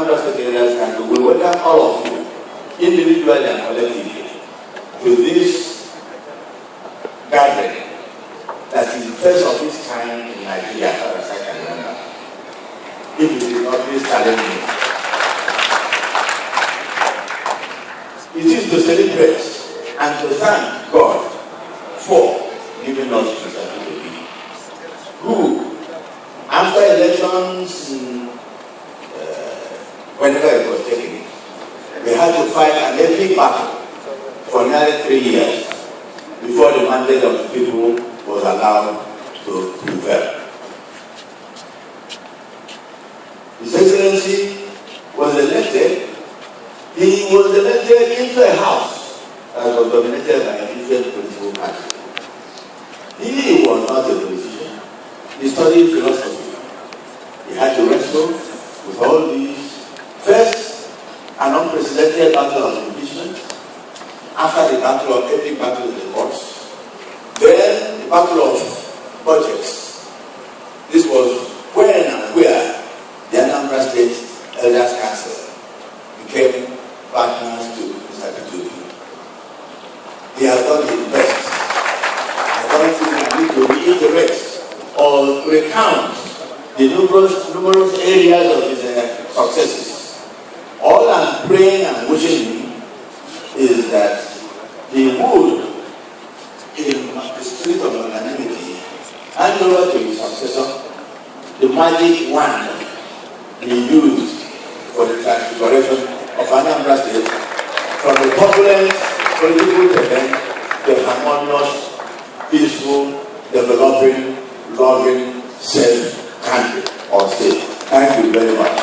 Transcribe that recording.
Anambra State Areas Council, we welcome all of you, individually and collectively, to this gathering that is the first of its kind in Nigeria, as far as I can remember. If it is not, please challenge me. It is to celebrate and to thank God for giving us Mr. Ikedife, who, after elections, whenever it was taken, we had to fight an epic battle for nearly 3 years before the mandate of the people was allowed to prevail. His Excellency was elected. He was elected into a house that was dominated by a different political party. He was not a politician. He studied philosophy. He had to wrestle with all these. First, an unprecedented battle of impeachment. After the battle of epic battle in the courts. Then the battle of budgets. This was when and where the Anambra State Elders Council became partners to Mr. Ikedife. He has done his best. I don't think I need to reiterate or recount the numerous areas of his successes. All I'm praying and wishing him is that he would, in the spirit of magnanimity, hand over to his successor the magic wand he used for the transfiguration of Anambra State from a turbulent political event to a harmonious, peaceful, developing, loving, safe country or state. Thank you very much.